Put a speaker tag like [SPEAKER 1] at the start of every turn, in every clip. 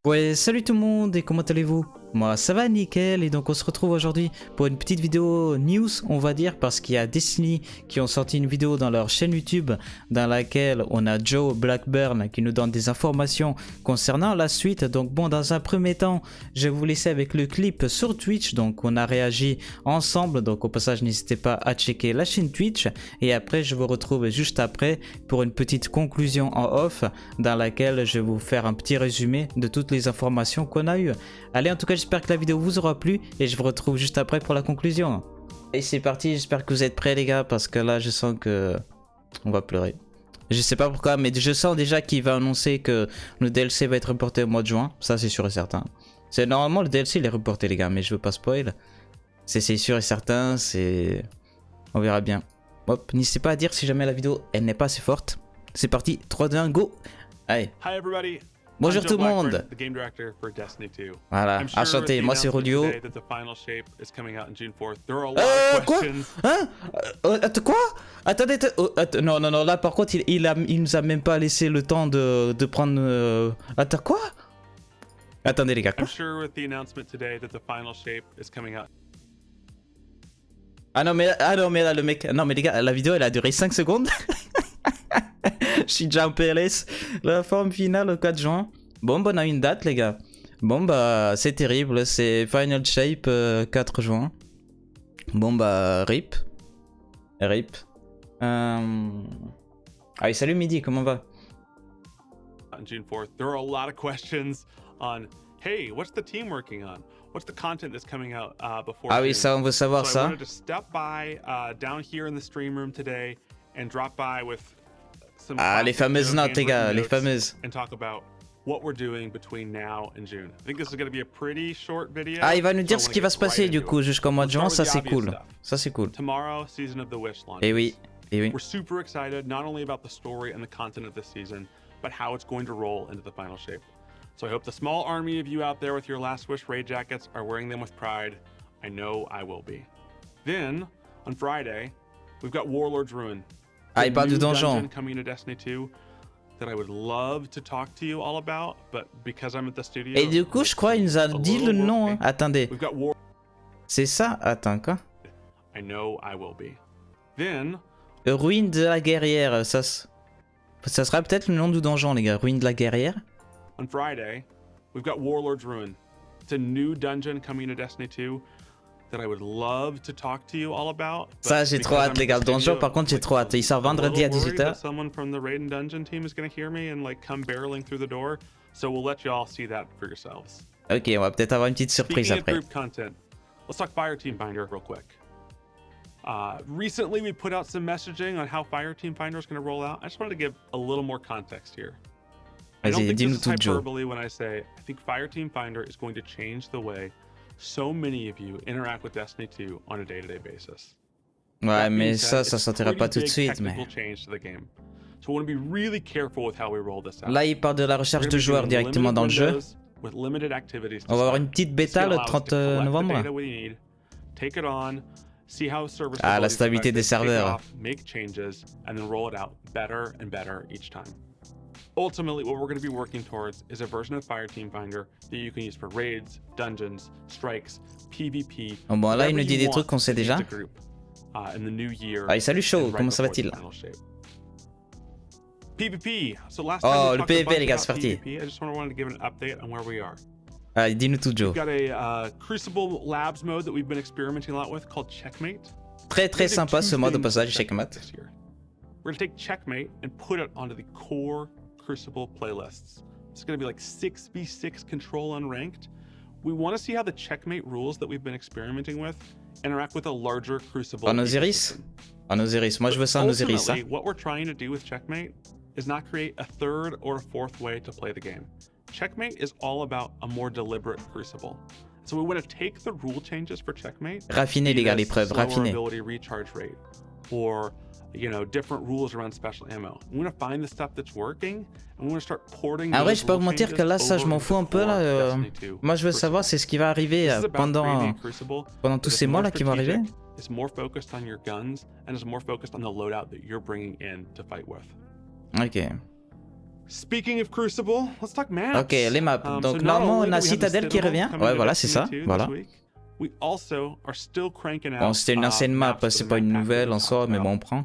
[SPEAKER 1] Ouais, salut tout le monde et comment allez-vous? Moi ça va nickel et donc on se retrouve aujourd'hui pour une petite vidéo news on va dire parce qu'il y a Disney qui ont sorti une vidéo dans leur chaîne YouTube dans laquelle on a Joe Blackburn qui nous donne des informations concernant la suite. Donc bon, dans un premier temps je vais vous laisser avec le clip sur Twitch, donc on a réagi ensemble, donc au passage n'hésitez pas à checker la chaîne Twitch et après je vous retrouve juste après pour une petite conclusion en off dans laquelle je vais vous faire un petit résumé de toutes les informations qu'on a eues. Allez, en tout cas j'espère que la vidéo vous aura plu et je vous retrouve juste après pour la conclusion. Et c'est parti, j'espère que vous êtes prêts les gars parce que là je sens que on va pleurer. Je sais pas pourquoi mais je sens déjà qu'il va annoncer que le DLC va être reporté au mois de juin, ça c'est sûr et certain. C'est normalement le DLC il est reporté les gars mais je veux pas spoil. C'est sûr et certain, c'est... On verra bien. Hop, n'hésitez pas à dire si jamais la vidéo elle n'est pas assez forte. C'est parti, 3, 2, 1, go. Allez.
[SPEAKER 2] Hi everybody.
[SPEAKER 1] Bonjour tout le monde. Voilà, enchanté, moi c'est IRulio. Quoi? Hein? Quoi? Attendez, non, là par contre il nous a même pas laissé le temps de prendre... Attends, quoi? Attendez les gars, quoi? Ah non mais là le mec... Non mais les gars, la vidéo elle a duré 5 secondes. Je suis déjà en PLS. La forme finale au 4 juin. Bon bah on a une date les gars. Bon bah c'est terrible. C'est Final Shape 4 juin. Bon bah RIP. RIP. Allez salut Midi, comment va?
[SPEAKER 2] On June 4th, there are a lot of questions on hey, what's the team working on? What's the content that's coming out before
[SPEAKER 1] Ah oui, ça on veut savoir
[SPEAKER 2] so
[SPEAKER 1] ça.
[SPEAKER 2] I wanted to step by down here in the stream room today and drop by with
[SPEAKER 1] ah, les fameuses notes, les gars, les fameuses.
[SPEAKER 2] And talk about what we're doing between now and June. I think this is going to be a pretty short video.
[SPEAKER 1] Ah, il va nous dire ce qui va se passer du coup jusqu'au mois de juin, ça c'est cool. Ça c'est cool.
[SPEAKER 2] Tomorrow, season of the wish launch.
[SPEAKER 1] Et oui, et oui.
[SPEAKER 2] We're super excited not only about the story and the content of this season, but how it's going to roll into the final shape. So I hope the small army of you out there with your Last Wish raid jackets are wearing them with pride. I know I will be. Then, on Friday, we've got Warlord's Ruin.
[SPEAKER 1] Ah, il parle du donjon.
[SPEAKER 2] Coming to Destiny 2 that I would love to talk to you all about, but because I'm at the studio.
[SPEAKER 1] Et du coup, je crois il nous a dit le nom. Hein. Attendez. C'est ça? Attends, quoi?
[SPEAKER 2] I know I will be. Then,
[SPEAKER 1] Ruine de la guerrière, ça sera peut-être le nom du donjon les gars, Ruine de la guerrière.
[SPEAKER 2] On Friday, we've got Warlord's Ruin. It's a new dungeon coming to Destiny 2. That I would love to talk to you all about.
[SPEAKER 1] Ça j'ai trop hâte les gars, le donjon par contre j'ai trop hâte, il sort vendredi à 18h.
[SPEAKER 2] Someone from the Raid and Dungeon team is going to hear me and like come barreling through the door. So we'll let you all see that for yourselves.
[SPEAKER 1] Ok, on va peut-être avoir une petite surprise après.
[SPEAKER 2] Group content, let's talk Fireteam Finder real quick. Recently we put out some messaging on how Fireteam Finder is going to roll out. I just wanted to give a little more context here. I don't think this is hyperbole when I say I think Fireteam Finder is going to change the way so many of you interact with Destiny 2 on a day-to-day basis.
[SPEAKER 1] Ouais, mais ça sortira pas tout de suite, mais...
[SPEAKER 2] So I want to be really careful with how we roll this out.
[SPEAKER 1] Là, il parle de la recherche de joueurs directement dans le jeu. On va avoir une petite bêta le 30 novembre. Ah, la stabilité des serveurs.
[SPEAKER 2] Make changes and then roll it out better and better each time. Ultimately, what we're going to be working towards is a version of Fireteam Finder that you can use for raids, dungeons, strikes, PvP.
[SPEAKER 1] Oh bon, là, il nous dit des trucs qu'on sait déjà. Allez, salut Show, comment ça va-t-il?
[SPEAKER 2] PvP. So last
[SPEAKER 1] oh, le PvP, les gars, c'est parti.
[SPEAKER 2] I just wanted to give an update on where we are.
[SPEAKER 1] Allez, dis-nous tout, Joe.
[SPEAKER 2] We've got a Crucible Labs mode that we've been experimenting a lot with called Checkmate.
[SPEAKER 1] Très sympa ce mode au passage, Checkmate.
[SPEAKER 2] We're going to take Checkmate and put it onto the core Crucible playlists. It's going to be like 6v6 control unranked. We want to see how the Checkmate rules that we've been experimenting with interact with a larger Crucible.
[SPEAKER 1] En Osiris? En Osiris. Moi je veux ça en Osiris. Hein.
[SPEAKER 2] What we're trying to do with Checkmate is not create a third or a fourth way to play the game. Checkmate is all about a more deliberate Crucible. So we want to take the rule changes for Checkmate.
[SPEAKER 1] Raffiner les gars, l'épreuve, raffiner.
[SPEAKER 2] Recharge rate, or you know, different rules around special ammo. We want to find the stuff that's working, and we want to start porting.
[SPEAKER 1] Ah ouais, je peux pas vous mentir que là, ça, je m'en fous un peu là. Moi, je veux savoir, c'est ce qui va arriver pendant tous ces mois là qui vont arriver.
[SPEAKER 2] It's more focused on your guns and is more focused on the loadout that you're bringing in to fight with.
[SPEAKER 1] Ok.
[SPEAKER 2] Speaking of Crucible, let's talk maps.
[SPEAKER 1] Ok, les maps. Donc normalement on a Citadel qui revient. Ouais, voilà, c'est ça. Voilà. Bon, c'était une ancienne map, c'est pas une nouvelle en soi, mais bon, on prend.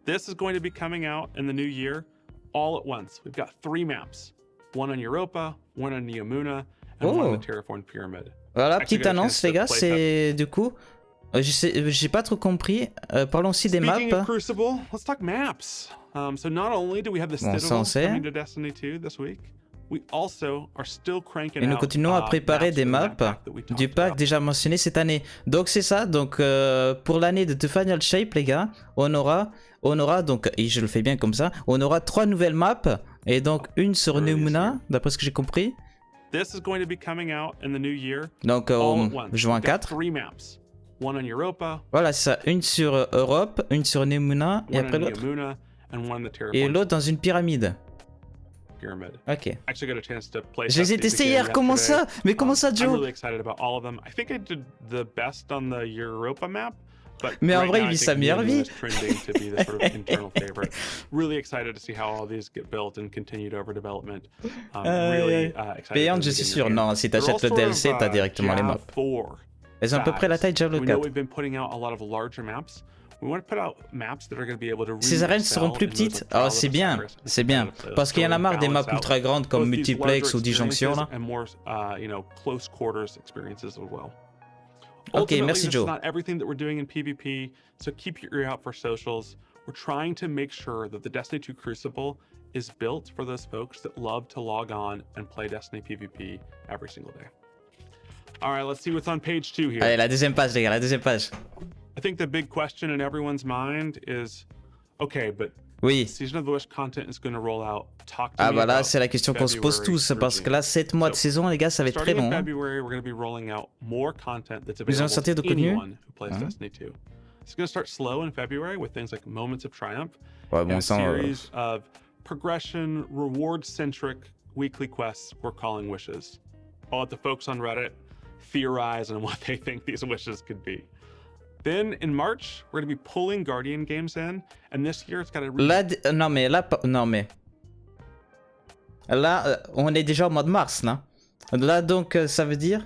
[SPEAKER 2] This is going to be coming out in the new year all at once. We've got 3 maps. One on Europa, one on Neomuna, and one on the Terraformed Pyramid.
[SPEAKER 1] Voilà, petite annonce les gars, c'est du coup... j'ai pas trop compris. Parlons aussi des maps.
[SPEAKER 2] Speaking of Crucible, let's talk maps. So not only do we have the Citadel coming to Destiny 2 this week, we also are still cranking out.
[SPEAKER 1] Et nous continuons à préparer des maps du pack déjà mentionné cette année. Donc c'est ça. Donc pour l'année de The Final Shape les gars, on aura donc, et je le fais bien comme ça, on aura 3 nouvelles maps et donc une sur Neomuna, d'après ce que j'ai compris.
[SPEAKER 2] This is going to be coming out in the new year.
[SPEAKER 1] Donc juin 4.
[SPEAKER 2] One on Europa.
[SPEAKER 1] Voilà, c'est ça. Une sur Europe, une sur Neomuna et après l'autre. Et l'autre dans une pyramide. Ok. Je les ai testés hier. Comment ça? Mais comment ça, Joe? Mais en vrai, il vit sa meilleure vie. Payante, je suis sûr. Non, si t'achètes le DLC, t'as directement les maps. Elles ont à peu près la taille de Diablo 4. Ces arènes seront plus petites. Oh, c'est bien, c'est bien. Parce qu'il y en a marre des maps ultra grandes comme Multiplex ou Disjonction là. Ok, merci Joe.
[SPEAKER 2] We're trying to make sure that the Destiny 2 Crucible is built for those folks that love to log on and play Destiny PvP every single day. All right, let's see what's on page 2 here.
[SPEAKER 1] Allez, la deuxième page, les gars, la deuxième page.
[SPEAKER 2] I think the big question in everyone's mind is, okay, but
[SPEAKER 1] oui.
[SPEAKER 2] Season of the Wish content is going to roll out. Talk to
[SPEAKER 1] ah
[SPEAKER 2] me
[SPEAKER 1] bah là,
[SPEAKER 2] about
[SPEAKER 1] c'est la question qu'on se pose tous, parce que là, 7 mois de saison, les gars, ça va être très long.
[SPEAKER 2] February, we're going to be rolling out more content that's
[SPEAKER 1] Nous allons
[SPEAKER 2] available
[SPEAKER 1] sortir de
[SPEAKER 2] to
[SPEAKER 1] contenu.
[SPEAKER 2] anyone who plays Destiny 2. It's going to start slow in February with things like Moments of Triumph,
[SPEAKER 1] ouais, bon,
[SPEAKER 2] a series of progression, reward-centric weekly quests we're calling wishes. I'll let the folks on Reddit theorize on what they think these wishes could be. Then in March, we're going to be pulling Guardian games in, and this year it's got to...
[SPEAKER 1] Là, non mais là, on est déjà au mois de mars, là. Là, donc, ça veut dire...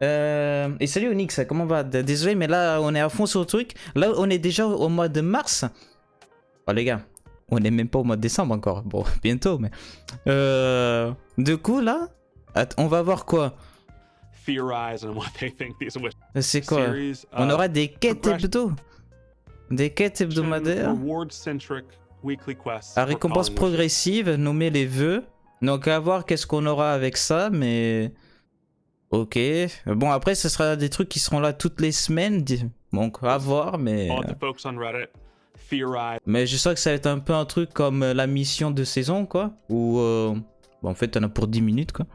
[SPEAKER 1] Et salut Onyx, comment va? Désolé, mais là, on est à fond sur le truc. Là, on est déjà au mois de mars. Oh les gars, on est même pas au mois de décembre encore. Bon, bientôt, mais... Du coup, là, on va voir quoi? C'est quoi? On aura des quêtes hebdo. Des quêtes hebdomadaires. À récompense progressive, nommer les vœux. Donc à voir qu'est-ce qu'on aura avec ça, mais... Ok. Bon, après, ce sera des trucs qui seront là toutes les semaines. Donc à voir, mais... Mais je sens que ça va être un peu un truc comme la mission de saison, quoi. Où, bon, en fait, t'en as pour 10 minutes, quoi.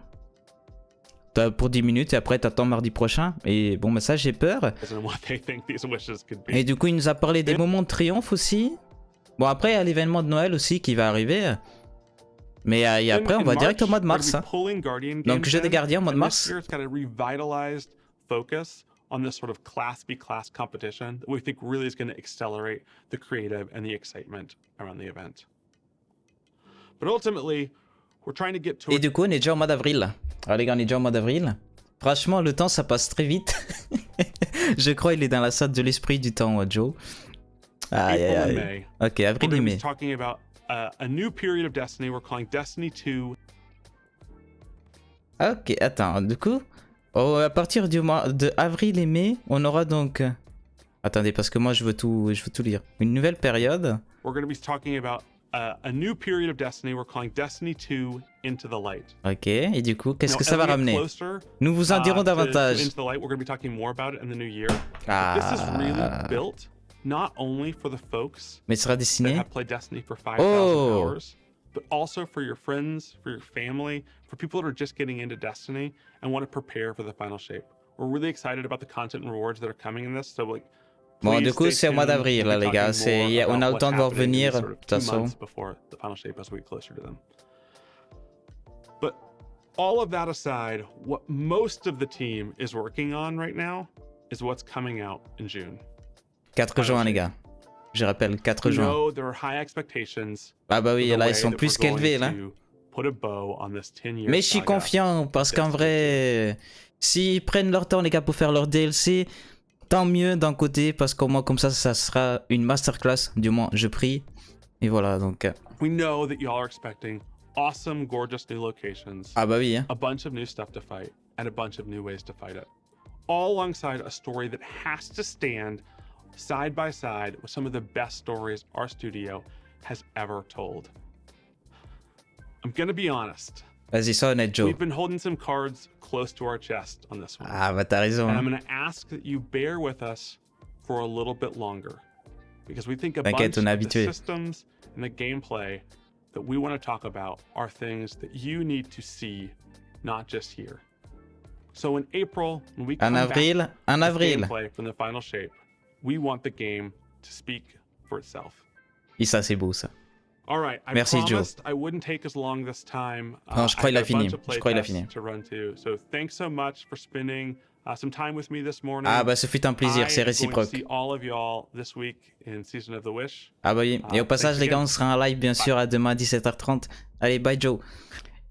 [SPEAKER 1] T'as pour 10 minutes et après t'attends mardi prochain. Et bon, bah ça, j'ai peur. Et du coup, il nous a parlé des moments de triomphe aussi. Bon, après, il y a l'événement de Noël aussi qui va arriver. Mais et après, on va direct au mois de mars. Hein. Donc, jeu des gardiens au mois de mars.
[SPEAKER 2] On this sort of class be class competition that we think really is going to accelerate the creative and the excitement around the event. But ultimately, we're trying to get to...
[SPEAKER 1] Et du coup, on est déjà au mois d'avril. Alors les gars, on est déjà au mois d'avril. Franchement, le temps, ça passe très vite. Je crois qu'il est dans la salle de l'esprit du temps, Joe. Aïe, aïe, aïe. Ok, avril et mai.
[SPEAKER 2] Talking about a new period of Destiny we're calling Destiny 2.
[SPEAKER 1] Ok, attends, du coup... Oh, à partir du mois de avril et mai, on aura donc... Attendez, parce que moi je veux tout lire. Une nouvelle période.
[SPEAKER 2] We're going to be talking about a new period of Destiny we're calling Destiny 2 Into the Light.
[SPEAKER 1] Ok, et du coup, qu'est-ce que ça va ramener? Nous vous en dirons davantage.
[SPEAKER 2] Into the Light, we're going to be talking more about it in the new year. This is really built not only for the folks
[SPEAKER 1] mais sera dessiné.
[SPEAKER 2] That have played Destiny for 5,000 hours, but also for your friends, for your family, for people that are just getting into Destiny and want to prepare for the final shape. We're really excited about the content and rewards that are coming in this. So like,
[SPEAKER 1] bon, du coup, c'est au mois d'avril, là, les gars. On a le temps de voir venir, de toute façon.
[SPEAKER 2] But all of that aside, what most of the team is working on right now is what's coming out in June.
[SPEAKER 1] 4 juin, les gars. Je rappelle, 4
[SPEAKER 2] We
[SPEAKER 1] juin.
[SPEAKER 2] know there are high expectations
[SPEAKER 1] Ah bah
[SPEAKER 2] for
[SPEAKER 1] oui,
[SPEAKER 2] the
[SPEAKER 1] là,
[SPEAKER 2] way
[SPEAKER 1] ils sont
[SPEAKER 2] that
[SPEAKER 1] plus
[SPEAKER 2] we're going
[SPEAKER 1] qu'élevés, là.
[SPEAKER 2] to put a bow on this 10-year
[SPEAKER 1] Mais je suis
[SPEAKER 2] saga.
[SPEAKER 1] confiant, parce qu'en vrai, s'ils prennent leur temps, les gars, pour faire leur DLC, tant mieux d'un côté, parce qu'au moins, comme ça sera une masterclass, du moins, je prie. Et voilà, donc...
[SPEAKER 2] We know that y'all are expecting awesome, gorgeous new locations,
[SPEAKER 1] Ah bah oui, hein.
[SPEAKER 2] a bunch of new stuff to fight, and a bunch of new ways to fight it. All alongside a story that has to stand side by side with some of the best stories our studio has ever told. I'm gonna be honest.
[SPEAKER 1] Vas-y, sois honnête, Joe.
[SPEAKER 2] We've been holding some cards close to our chest on this one.
[SPEAKER 1] Ah bah t'as raison,
[SPEAKER 2] And I'm
[SPEAKER 1] hein.
[SPEAKER 2] gonna ask that you bear with us for a little bit longer. Because we think a
[SPEAKER 1] T'inquiète,
[SPEAKER 2] bunch
[SPEAKER 1] on est
[SPEAKER 2] of the
[SPEAKER 1] habitué.
[SPEAKER 2] systems and the gameplay that we want to talk about are things that you need to see, not just hear. So in April, when we come back
[SPEAKER 1] En
[SPEAKER 2] with
[SPEAKER 1] avril.
[SPEAKER 2] gameplay from the final shape, we want the game to speak for itself.
[SPEAKER 1] Et ça, c'est beau, ça.
[SPEAKER 2] All right, I
[SPEAKER 1] Merci, Joe.
[SPEAKER 2] promised I wouldn't take as long this time.
[SPEAKER 1] Non, je crois
[SPEAKER 2] I
[SPEAKER 1] qu'il a
[SPEAKER 2] got a
[SPEAKER 1] fini.
[SPEAKER 2] bunch of
[SPEAKER 1] Je crois qu'il a
[SPEAKER 2] playtests
[SPEAKER 1] fini.
[SPEAKER 2] to run to. So thanks so much for spending some time with me this morning.
[SPEAKER 1] Ah bah ce fut un plaisir, c'est
[SPEAKER 2] I am going to
[SPEAKER 1] réciproque.
[SPEAKER 2] see all of y'all this week in Season of the Wish.
[SPEAKER 1] Ah bah oui, et au passage
[SPEAKER 2] thanks
[SPEAKER 1] les gars,
[SPEAKER 2] again.
[SPEAKER 1] on sera en live bien sûr à demain à 17h30. Allez, bye Joe.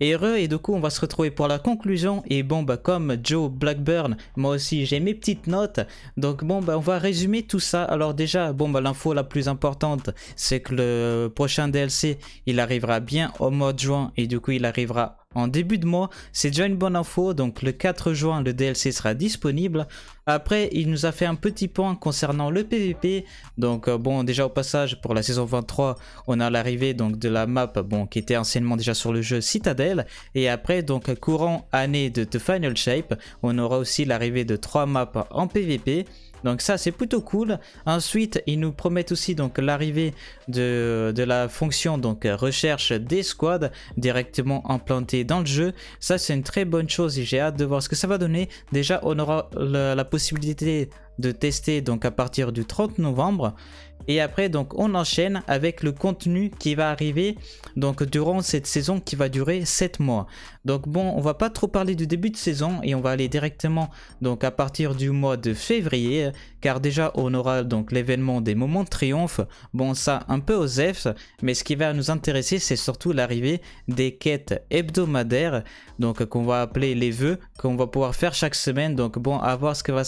[SPEAKER 1] Et heureux, et du coup on va se retrouver pour la conclusion. Et bon bah comme Joe Blackburn, moi aussi j'ai mes petites notes. Donc bon bah on va résumer tout ça. Alors déjà bon bah l'info la plus importante c'est que le prochain DLC il arrivera bien au mois de juin. Et du coup il arrivera en début de mois, c'est déjà une bonne info. Donc le 4 juin le DLC sera disponible. Après il nous a fait un petit point concernant le PVP. Donc bon déjà au passage pour la saison 23 on a l'arrivée donc de la map bon qui était anciennement déjà sur le jeu Citadel. Et après donc courant année de The Final Shape on aura aussi l'arrivée de 3 maps en PVP. Donc ça c'est plutôt cool. Ensuite ils nous promettent aussi donc l'arrivée de la fonction donc recherche des squads directement implantée dans le jeu. Ça c'est une très bonne chose et j'ai hâte de voir ce que ça va donner. Déjà on aura la possibilité de tester donc à partir du 30 novembre. Et après donc on enchaîne avec le contenu qui va arriver donc durant cette saison qui va durer 7 mois. Donc bon on va pas trop parler du début de saison et on va aller directement donc à partir du mois de février. Car déjà on aura donc l'événement des moments de triomphe. Bon ça un peu aux F, mais ce qui va nous intéresser c'est surtout l'arrivée des quêtes hebdomadaires. Donc qu'on va appeler les vœux qu'on va pouvoir faire chaque semaine. Donc bon à voir ce que va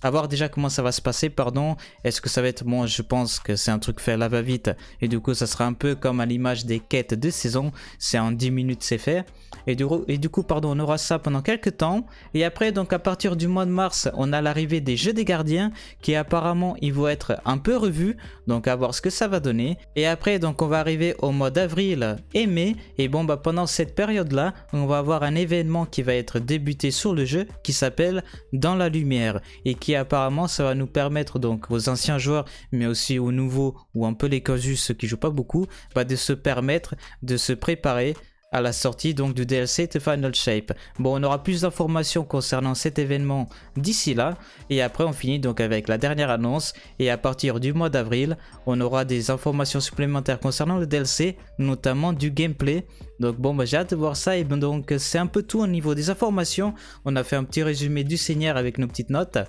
[SPEAKER 1] à voir déjà comment ça va se passer pardon. Est-ce que ça va être moi je pense que c'est un truc fait à la va-vite et du coup ça sera un peu comme à l'image des quêtes de saison, c'est en 10 minutes c'est fait. Et du coup pardon on aura ça pendant quelques temps. Et après donc à partir du mois de mars on a l'arrivée des jeux des gardiens qui apparemment ils vont être un peu revus, donc à voir ce que ça va donner. Et après donc on va arriver au mois d'avril et mai. Et bon bah pendant cette période là on va avoir un événement qui va être débuté sur le jeu qui s'appelle Dans la lumière et qui apparemment ça va nous permettre donc aux anciens joueurs mais aussi aux nouveaux ou un peu les casus ceux qui jouent pas beaucoup bah, de se permettre de se préparer à la sortie donc du DLC The Final Shape. Bon on aura plus d'informations concernant cet événement d'ici là. Et après on finit donc avec la dernière annonce. Et à partir du mois d'avril on aura des informations supplémentaires concernant le DLC, notamment du gameplay. Donc bon bah j'ai hâte de voir ça. Et ben, donc c'est un peu tout au niveau des informations. On a fait un petit résumé du Seigneur avec nos petites notes.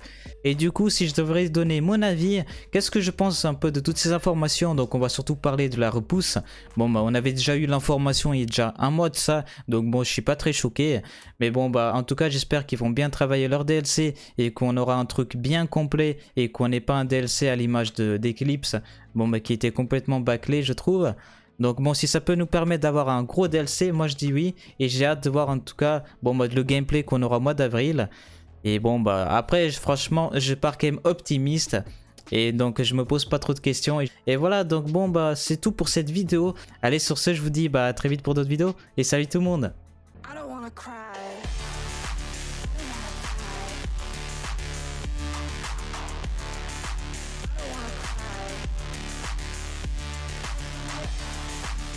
[SPEAKER 1] Et du coup si je devrais donner mon avis, qu'est-ce que je pense un peu de toutes ces informations. Donc on va surtout parler de la repousse. Bon bah on avait déjà eu l'information il y a déjà un mois de ça, donc bon je suis pas très choqué, mais bon bah en tout cas j'espère qu'ils vont bien travailler leur DLC et qu'on aura un truc bien complet et qu'on n'ait pas un DLC à l'image d'Eclipse, bon bah qui était complètement bâclé je trouve. Donc bon si ça peut nous permettre d'avoir un gros DLC, moi je dis oui, et j'ai hâte de voir en tout cas bon bah le gameplay qu'on aura au mois d'avril. Et bon bah après franchement je pars quand même optimiste. Et donc je me pose pas trop de questions. Et voilà donc bon bah c'est tout pour cette vidéo. Allez sur ce je vous dis bah à très vite pour d'autres vidéos. Et salut tout le monde.